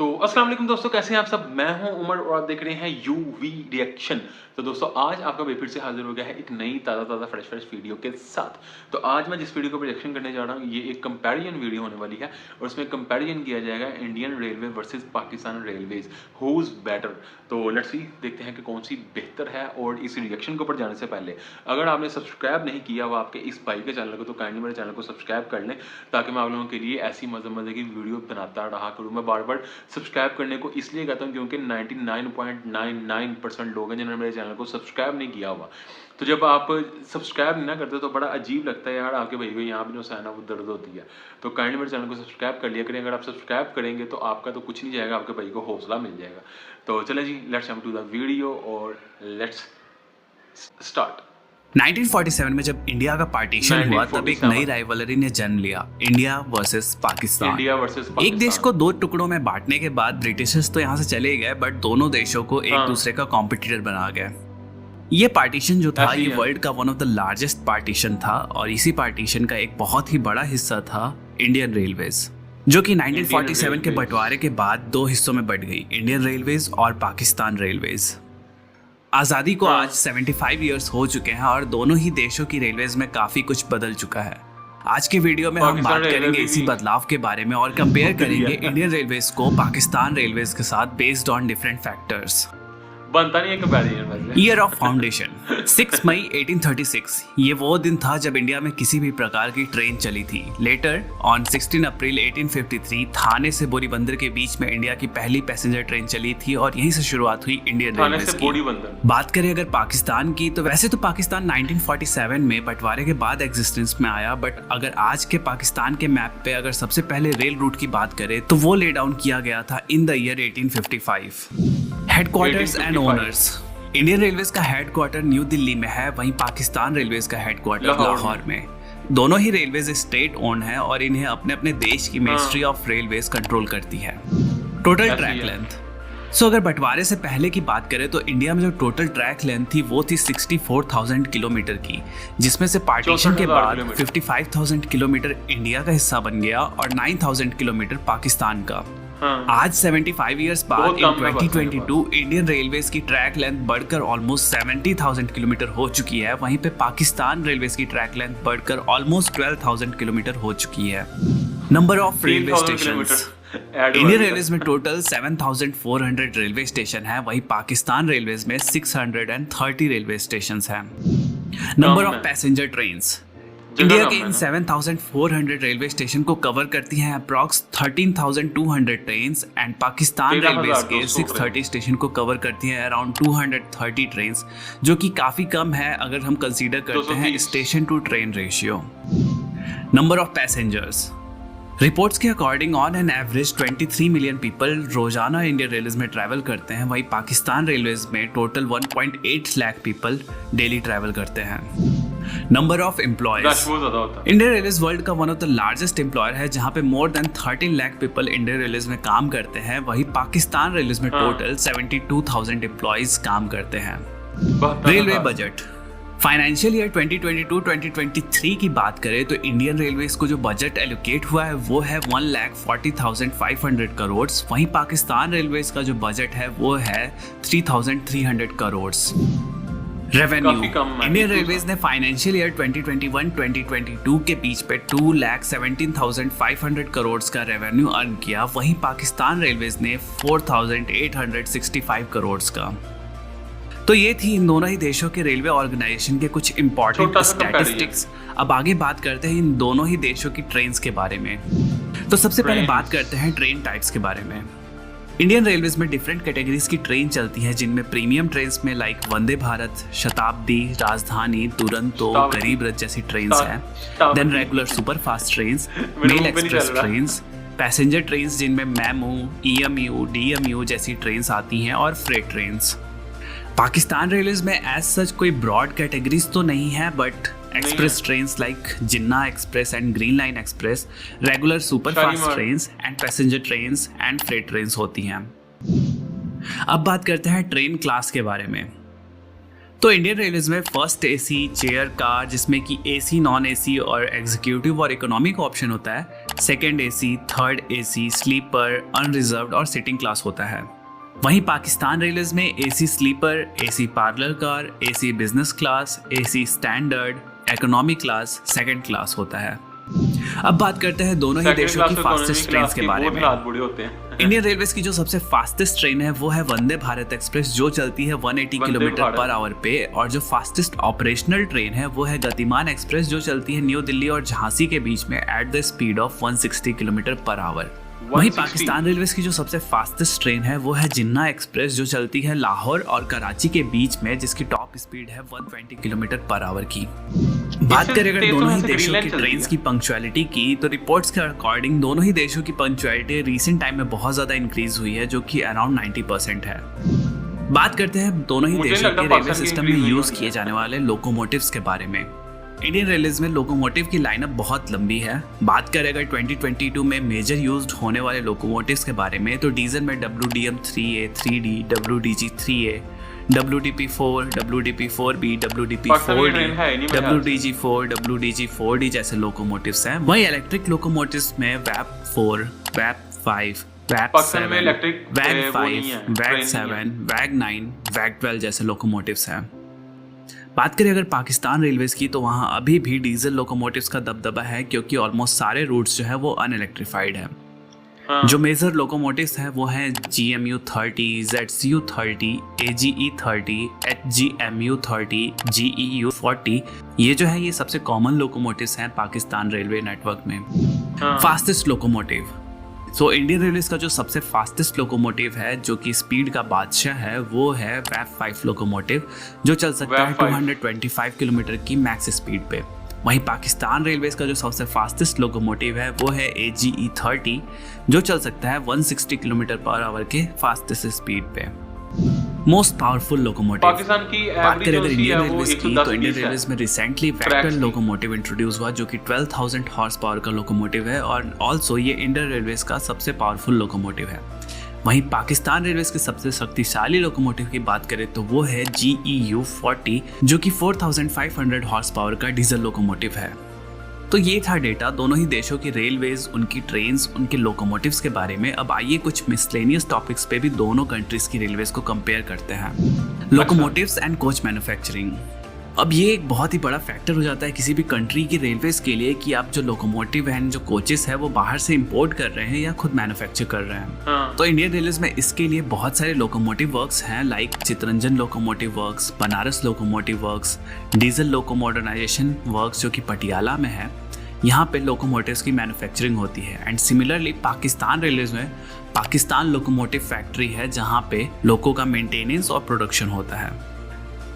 तो अस्सलाम वालेकुम दोस्तों, कैसे हैं आप सब। मैं हूं उमर और आप देख रहे हैं यूवी रिएक्शन। तो दोस्तों आज आपका भाई फिर से हाजिर हो गया है एक नई ताज़ा फ्रेश वीडियो के साथ। तो आज मैं जिस वीडियो को रिएक्शन करने जा रहा हूं ये एक कंपैरिजन वीडियो होने वाली है और उसमें कंपैरिजन किया जाएगा Indian railway versus Pakistan railways, who is better. तो लेट्स सी, देखते हैं कि कौन सी बेहतर है। और इस रिएक्शन के ऊपर जाने से पहले अगर आपने सब्सक्राइब नहीं किया हुआ आपके इस भाई के चैनल को तो काइंडली मेरे चैनल को सब्सक्राइब कर लें ताकि मैं आप लोगों के लिए ऐसी मज़े की वीडियो बनाता रहा करूँ। मैं बार बार सब्सक्राइब करने को इसलिए कहता हूँ क्योंकि 99.99% लोग हैं जिन्होंने मेरे चैनल को सब्सक्राइब नहीं किया हुआ। तो जब आप सब्सक्राइब नहीं ना करते तो बड़ा अजीब लगता है यार, आपके भाई को यहाँ भी जो है ना वो दर्द होती है। तो काइंडली मेरे चैनल को सब्सक्राइब कर लिया करें। अगर आप सब्सक्राइब करेंगे तो आपका तो कुछ नहीं जाएगा, आपके भाई को हौसला मिल जाएगा। तो चले जी, let's jump to the video और लेट्स स्टार्ट। 1947 में जब इंडिया का पार्टीशन हुआ तब एक नई राइवलरी ने जन्म लिया, इंडिया वर्सेस पाकिस्तान। एक देश को दो टुकड़ों में बांटने के बाद ब्रिटिशर्स तो यहाँ से चले गए बट दोनों देशों को एक दूसरे का कॉम्पिटिटर बना गए। ये पार्टीशन जो था ये वर्ल्ड का one of the largest partition था और इसी पार्टीशन का एक बहुत ही बड़ा हिस्सा था इंडियन रेलवेज, जो कि 1947 के बंटवारे के बाद दो हिस्सों में बंट गई, इंडियन रेलवेज और पाकिस्तान रेलवेज। आज़ादी को आज 75 इयर्स हो चुके हैं और दोनों ही देशों की रेलवेज में काफ़ी कुछ बदल चुका है। आज के वीडियो में हम बात करेंगे इसी बदलाव के बारे में और कंपेयर करेंगे इंडियन रेलवेज को पाकिस्तान रेलवेज के साथ बेस्ड ऑन डिफरेंट फैक्टर्स। बनता नहीं है कंपैरिजन। ईयर ऑफ फाउंडेशन 6 मई 1836। ये वो दिन था जब इंडिया में किसी भी प्रकार की ट्रेन चली थी। लेटर ऑन 16 अप्रैल 1853 थाने से बोरीबंदर के बीच में इंडिया की पहली पैसेंजर ट्रेन चली थी और यहीं से शुरुआत हुई इंडियन रेलवेज की। बात करें अगर पाकिस्तान की तो वैसे तो पाकिस्तान 1947 में बंटवारे के बाद एग्जिस्टेंस में आया, बट अगर आज के पाकिस्तान के मैप पे अगर सबसे पहले रेल रूट की बात करें तो वो ले डाउन किया गया था in the year 1855। Headquarters and owners. Indian railways का हेडक्वार्टर न्यू दिल्ली में है, वहीं पाकिस्तान रेलवेज का हेडक्वार्टर लाहौर में। दोनों ही रेलवेज स्टेट ओन है और इन्हें अपने अपने देश की मिनिस्ट्री ऑफ रेलवेज कंट्रोल करती है। Total track length. सो अगर बंटवारे से पहले की बात करें तो इंडिया में जो टोटल ट्रैक लेंथ थी वो थी 64,000 किलोमीटर की, जिसमें से पार्टीशन के बाद 55,000 किलोमीटर इंडिया का हिस्सा बन गया और 9,000 किलोमीटर पाकिस्तान का। आज 75 इयर्स बाद इन 2022 इंडियन रेलवेज की ट्रैक लेंथ बढ़कर ऑलमोस्ट 70,000 किलोमीटर हो चुकी है, वहीं पे पाकिस्तान रेलवेज की ट्रैक लेंथ बढ़कर ऑलमोस्ट 12,000 किलोमीटर हो चुकी है। Number of railway stations. Indian railways में टोटल 7,400 रेलवे स्टेशन है, वहीं पाकिस्तान रेलवेज में 630 रेलवे स्टेशन हैं। Number of passenger trains. India के इन 7,400 रेलवे स्टेशन को कवर करती हैं approx 13,200 trains and Pakistan railways के 630 स्टेशन को कवर करती हैं अराउंड 230 ट्रेन्स, जो कि काफ़ी कम है अगर हम कंसीडर करते हैं station to train ratio. Number of passengers. Reports के according on an average 23 million people रोजाना इंडियन रेलवेज में ट्रैवल करते हैं, वहीं पाकिस्तान रेलवेज में total 1.8 lakh people daily travel करते हैं। Number of employees. Indian railways world का one of the largest employer है जहां पे more than 13 lakh people Indian railways में काम करते हैं, वहीं पाकिस्तान रेलवेज में टोटल 72,000 एम्प्लॉयज काम करते हैं। Railway budget. फाइनेंशियल ईयर 2022-2023 की बात करें तो इंडियन रेलवेज को जो बजट एलोकेट हुआ है वो है 1,40,500 करोड़, वहीं पाकिस्तान रेलवेज का जो बजट है वो है 3,300 करोड़। रेवेन्यू। इंडियन रेलवेज ने फाइनेंशियल ईयर 2021-2022 के बीच पे 2,17,500 करोड़ का रेवेन्यू अर्न किया, वहीं पाकिस्तान रेलवेज ने 4,865 करोड़ का। तो ये थी इन दोनों ही देशों के रेलवे ऑर्गेनाइजेशन के कुछ इंपॉर्टेंट स्टैटिस्टिक्स। अब आगे बात करते हैं इन दोनों ही देशों की ट्रेन्स के बारे में। तो सबसे पहले बात करते हैं ट्रेन टाइप्स के बारे में। इंडियन रेलवेज में डिफरेंट कैटेगरीज की ट्रेन चलती है, जिनमें प्रीमियम ट्रेन्स में लाइक वंदे भारत, शताब्दी, राजधानी, दुरंतो, गरीब रथ जैसी ट्रेन्स हैं। Then regular superfast trains, mail express trains, passenger trains जिनमें मेमू, ईएमयू, डीएमयू जैसी ट्रेन्स आती हैं और फ्रेट ट्रेन्स। पाकिस्तान रेलवेज में एज सच कोई ब्रॉड कैटेगरीज तो नहीं है, but express trains like Jinnah express and green line express, regular superfast trains and passenger trains and freight trains होती हैं। अब बात करते हैं ट्रेन क्लास के बारे में। तो इंडियन रेलवेज में फर्स्ट एसी, चेयर कार जिसमें कि एसी, नॉन एसी और एग्जीक्यूटिव और इकोनॉमिक ऑप्शन होता है। Second AC, third AC, sleeper, unreserved और सिटिंग क्लास होता है। वहीं पाकिस्तान रेलवेज में AC sleeper, AC parlour car, AC business class, AC standard, economy class, second class होता है। अब बात करते हैं दोनों ही देशों की फास्टेस्ट ट्रेन के बारे में। इंडियन रेलवेज की जो सबसे फास्टेस्ट ट्रेन है वो है वंदे भारत एक्सप्रेस, जो चलती है 180 किलोमीटर पर आवर पे, और जो फास्टेस्ट ऑपरेशनल ट्रेन है वो है गतिमान एक्सप्रेस, जो चलती है न्यू दिल्ली और झांसी के बीच में at the speed of 160 kilometre per hour. वहीं पाकिस्तान रेलवेज की जो सबसे फास्टेस्ट ट्रेन है वो है जिन्ना एक्सप्रेस, जो चलती है लाहौर और कराची के बीच में, जिसकी टॉप स्पीड है 120 किलोमीटर पर आवर की। बात करें अगर दोनों ही देशों की ट्रेन्स की पंक्चुअलिटी की, तो रिपोर्ट्स के अकॉर्डिंग दोनों ही देशों की पंक्चुअलिटी रिसेंट टाइम में बहुत ज्यादा इंक्रीज हुई है, जो कि अराउंड 90% है। बात करते हैं दोनों ही देशों के रेलवे सिस्टम में यूज किए जाने वाले लोकोमोटिव्स के बारे में। इंडियन रेलवेज में लोकोमोटिव की लाइनअप बहुत लंबी है। बात करें अगर 2022 में मेजर यूज्ड होने वाले लोकोमोटिव्स के बारे में, तो डीजल में WDM-3A, 3D, WDG-3A, WDP-4, WDP-4B, WDP-4D, WDG-4, WDG-4D जैसे लोकोमोटिव्स हैं। वहीं इलेक्ट्रिक लोकोमोटिव्स में WAP-4, WAP-5, WAP-7, WAG-5, WAG-7, WAG-9, WAG-12 जैसे लोकोमोटिव्स हैं। बात करें अगर पाकिस्तान रेलवेज की, तो वहाँ अभी भी डीजल लोकोमोटिव्स का दबदबा है, क्योंकि ऑलमोस्ट सारे रूट्स जो है वो अनइलेक्ट्रिफाइड है। जो मेजर लोकोमोटिव्स हैं वो हैं GMU-30, ZCU-30, AGE-30, HGMU-30, GEU-40। ये जो है ये सबसे कॉमन लोकोमोटिव्स हैं पाकिस्तान रेलवे नेटवर्क में। Fastest locomotive, so Indian railways का जो सबसे फास्टेस्ट लोकोमोटिव है, जो कि स्पीड का बादशाह है, वो है WAP-5 लोकोमोटिव, जो चल सकता है 225 किलोमीटर की मैक्स स्पीड पे। वहीं पाकिस्तान रेलवेज का जो सबसे फास्टेस्ट लोकोमोटिव है वो है AGE-30, जो चल सकता है 160 किलोमीटर पर आवर के फास्टेस्ट स्पीड पे। मोस्ट पावरफुल लोकोमोटिव, पाकिस्तान की बात करें अगर इंडियन रेलवेज की, तो इंडियन रेलवेज में रिसेंटली वेक्टर लोकोमोटिव इंट्रोड्यूस हुआ, जो कि 12,000 हॉर्स पावर का लोकोमोटिव है, और ऑल्सो ये इंडियन रेलवेज का सबसे पावरफुल लोकोमोटिव है। वहीं पाकिस्तान रेलवेज के सबसे शक्तिशाली लोकोमोटिव की बात करें तो वो है GEU-40, जो कि 4,500 हॉर्स पावर का डीजल लोकोमोटिव है। तो ये था डेटा दोनों ही देशों की रेलवेज, उनकी ट्रेन्स, उनके लोकोमोटिव्स के बारे में। अब आइए कुछ मिसलेनियस टॉपिक्स पे भी दोनों कंट्रीज की रेलवेज को कंपेयर करते हैं। लोकोमोटिव्स एंड कोच मैन्युफैक्चरिंग, अब ये एक बहुत ही बड़ा फैक्टर हो जाता है किसी भी कंट्री की रेलवेज के लिए कि आप जो लोकोमोटिव हैं, जो कोचेस है, वो बाहर से इंपोर्ट कर रहे हैं या खुद मैन्युफैक्चर कर रहे हैं। तो इंडियन रेलवेज में इसके लिए बहुत सारे लोकोमोटिव वर्क्स हैं, like Chittaranjan locomotive works, Banaras locomotive works, diesel loco modernisation works जो कि पटियाला में है। यहाँ पे लोकोमोटिव्स की मैन्युफैक्चरिंग होती है। एंड सिमिलरली पाकिस्तान रेलवेज में पाकिस्तान लोकोमोटिव फैक्ट्री है, जहाँ पे लोको का मेंटेनेंस और प्रोडक्शन होता है।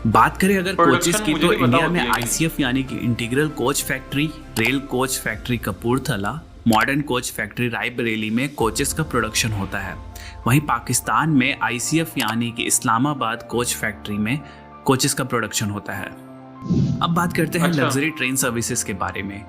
बात करें अगर कोचेस की, तो इंडिया में ICF यानी कि integral coach factory, rail coach factory Kapurthala, modern coach factory Raebareli में कोचेस का प्रोडक्शन होता है। वहीं पाकिस्तान में ICF यानी कि इस्लामाबाद कोच फैक्ट्री में कोचेस का प्रोडक्शन होता है। अब बात करते हैं लग्जरी ट्रेन सर्विसेज के बारे में।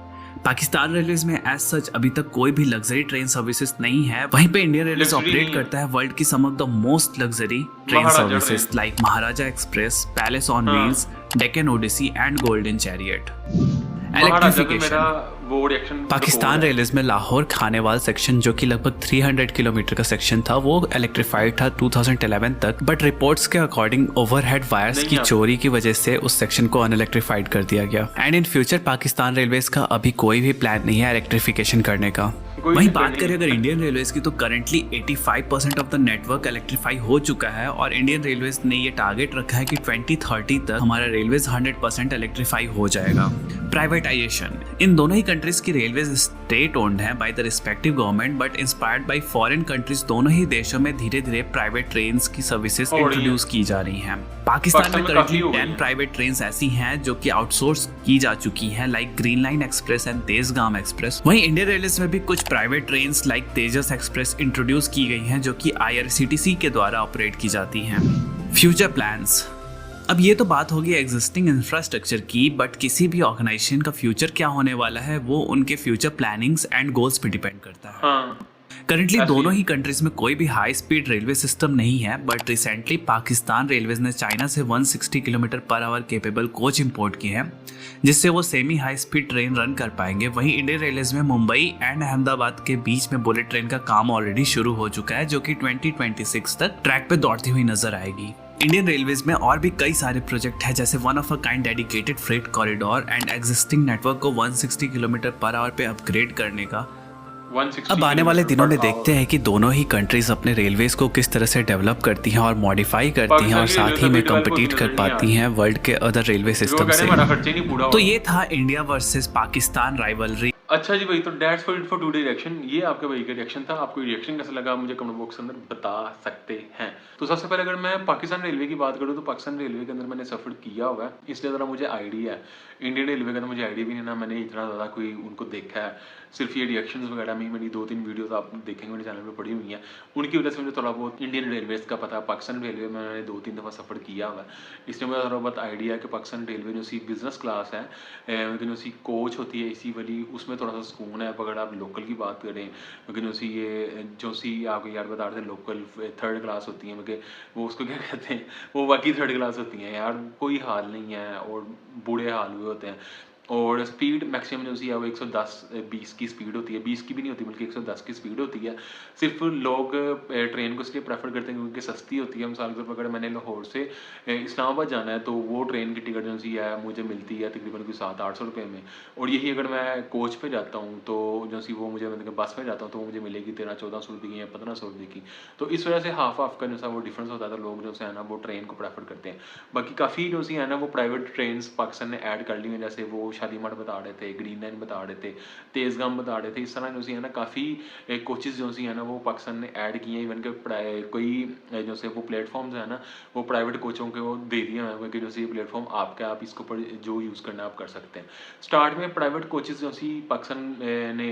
पाकिस्तान रेलवेज में एज सच अभी तक कोई भी लग्जरी ट्रेन सर्विसेज नहीं है। वहीं पे इंडियन रेलवेज ऑपरेट करता है वर्ल्ड की some of the most luxury train services like Maharaja express, palace on wheels, Deccan odyssey and golden chariot. Electrification, Pakistan railways में लाहौर खानेवाल सेक्शन, जो कि लगभग 300 किलोमीटर का सेक्शन था, वो इलेक्ट्रीफाइड था 2011 तक, बट रिपोर्ट्स के अकॉर्डिंग ओवरहेड वायर्स की चोरी की वजह से उस सेक्शन को अनइलेक्ट्रीफाइड कर दिया गया। And in future Pakistan railways का अभी कोई भी प्लान नहीं है इलेक्ट्रिफिकेशन करने का। वहीं बात करें अगर इंडियन रेलवेज की, तो currently 85% of the network electrify हो चुका है, और इंडियन रेलवेज ने ये टारगेट रखा है कि 2030 तक हमारा रेलवेज 100% इलेक्ट्रीफाई हो जाएगा। प्राइवेटाइजेशन, इन दोनों ही कंट्रीज की रेलवेज स्टेट ओन्ड है by the respective government, but inspired by foreign countries दोनों ही देशों में धीरे धीरे प्राइवेट ट्रेन्स की सर्विसेज इंट्रोड्यूस की जा रही हैं। पाकिस्तान में करंटली 10 प्राइवेट ट्रेन्स ऐसी हैं जो कि आउटसोर्स की जा चुकी हैं, like green line express and Tezgam express. वहीं इंडियन रेलवेज में भी कुछ प्राइवेट ट्रेन्स लाइक तेजस एक्सप्रेस इंट्रोड्यूस की गई हैं, जो कि IRCTC के द्वारा ऑपरेट की जाती हैं। फ्यूचर प्लान्स, अब ये तो बात होगी एग्जिस्टिंग इंफ्रास्ट्रक्चर की, बट किसी भी ऑर्गेनाइजेशन का फ्यूचर क्या होने वाला है वो उनके फ्यूचर प्लानिंग्स एंड गोल्स पे डिपेंड करता है। करंटली ऐसे ही दोनों है। ही कंट्रीज में कोई भी हाई स्पीड रेलवे सिस्टम नहीं है, बट रिसेंटली पाकिस्तान रेलवेज ने चाइना से 160 kilometre per hour capable coach import किए हैं, जिससे वो semi high speed train run कर पाएंगे। वहीं इंडियन रेलवेज में मुंबई एंड अहमदाबाद के बीच में बुलेट ट्रेन का काम ऑलरेडी शुरू हो चुका है, जो कि 2026 तक ट्रैक पे दौड़ती हुई नजर आएगी। इंडियन रेलवेज में और भी कई सारे प्रोजेक्ट हैं, जैसे one of a kind dedicated freight corridor and existing network को 160 किलोमीटर पर आवर पे अपग्रेड करने का। 160 अब आने वाले किलोमीटर दिनों में पर देखते आवर। हैं कि दोनों ही कंट्रीज अपने रेलवेज को किस तरह से डेवलप करती हैं और मॉडिफाई करती हैं, और पाकिस्तान की साथ रेलवे ही तो में अभी डेवलप होती कम्पिटिट कर नजर नहीं आ पाती रही। हैं वर्ल्ड के अदर रेलवे जो सिस्टम कह रहे से। हैं हमारा खर्चा ही नहीं पूरा हो तो रहा। ये था इंडिया वर्सेस पाकिस्तान राइवलरी। अच्छा जी भाई, तो that's for it for today reaction. ये आपके भाई का रिएक्शन था। आपको रिएक्शन कैसा लगा मुझे कमेंट बॉक्स के अंदर बता सकते हैं। तो सबसे पहले अगर मैं पाकिस्तान रेलवे की बात करूँ, तो पाकिस्तान रेलवे के अंदर मैंने सफ़र किया हुआ है, इसलिए ज़रा मुझे आइडिया है। इंडियन रेलवे का तो मुझे आइडिया भी नहीं ना, मैंने इतना ज़्यादा कोई उनको देखा है। सिर्फ ये रिएक्शंस वगैरह में मेरी 2-3 वीडियोस आप देखेंगे मेरे चैनल पे पड़ी हुई हैं, उनकी वजह से मुझे थोड़ा बहुत इंडियन रेलवेज़ का पता है। पाकिस्तान रेलवे में मैंने 2-3 दफ़ा सफ़र किया हुआ है, इसलिए मुझे थोड़ा बहुत आइडिया है कि पाकिस्तान रेलवे जो सी बिज़नेस क्लास है, लेकिन उसी कोच होती है इसी वाली, उसमें थोड़ा सा सुकून है। अगर आप लोकल की बात करें, लेकिन उसी ये जो सी आपको यार बता रहे थे लोकल थर्ड क्लास होती है, मगर वो उसको क्या कहते हैं, वो बाकी थर्ड क्लास होती हैं यार, कोई हाल नहीं है और बुरे हाल हुए होते हैं। और स्पीड मैक्सिमम जो सी है वो 110-20 की स्पीड होती है, 20 की भी नहीं होती बल्कि 110 की स्पीड होती है। सिर्फ लोग ट्रेन को इसलिए प्रेफर करते हैं क्योंकि सस्ती होती है। मिसाल के तौर पर अगर मैंने लाहौर से इस्लामाबाद जाना है, तो वो ट्रेन की टिकट जो सी है मुझे मिलती है तकरीबन कोई 700-800 रुपये में, और यही अगर मैं कोच पे जाता हूँ तो जो सी वो मुझे, मतलब बस में जाता हूँ तो वो मुझे मिलेगी 1300-1400 रुपये की या 1500 रुपये की। तो इस वजह से हाफ हाफ का जो सा वो डिफरेंस होता है, तो लोग जो है ना वो ट्रेन को प्रेफर करते हैं। बाकी काफ़ी जो सी है ना वो प्राइवेट ट्रेन पाकिस्तान ने ऐड कर ली हैं, जैसे वो शालीमार बता रहे थे, ग्रीन लाइन बता रहे थे, तेज़गाम बता रहे थे। इस तरह जो सी है ना काफ़ी कोचेज़ जो सी है ना वो पाकिस्तान ने ऐड किए हैं। इवन के कोई जो से वो प्लेटफॉर्म्स है ना वो प्राइवेट कोचों के वो दे दिए हैं कि जो सी प्लेटफॉर्म आपका, आप इसके ऊपर जो यूज़ करना आप कर सकते हैं। स्टार्ट में प्राइवेट कोचेज़ जो सी पाकिस्तान ने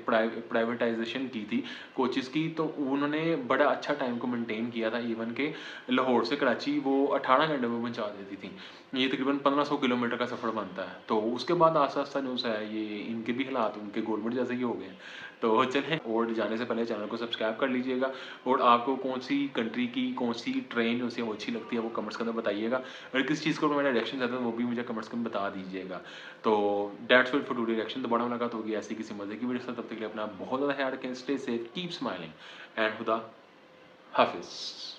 प्राइवेटाइजेशन की थी कोचेज़ की, तो उन्होंने बड़ा अच्छा टाइम को मेंटेन किया था। इवन के लाहौर से कराची वो 18 घंटे में पहुँचा देती थी। ये तकरीबन 1500 किलोमीटर का सफ़र बनता है। तो उसके बाद आस्ता आस्ता जो है ये इनके भी हालात उनके गवर्नमेंट जैसे ही हो गए हैं। तो चलें, और जाने से पहले चैनल को सब्सक्राइब कर लीजिएगा, और आपको कौन सी कंट्री की कौन सी ट्रेन जो है वो अच्छी लगती है वो कमेंट्स के अंदर बताइएगा, और किस चीज़ को मेरा रिएक्शन चाहता है वो भी मुझे कमेंट्स के अंदर बता दीजिएगा। तो that's it for today reaction. दोबारा मुलाकात होगी ऐसी किसी मजे की वीडियो से, तब तक के लिए अपना बहुत ज़्यादा ख्याल रखें। Stay safe, keep smiling and खुदा हाफिज़।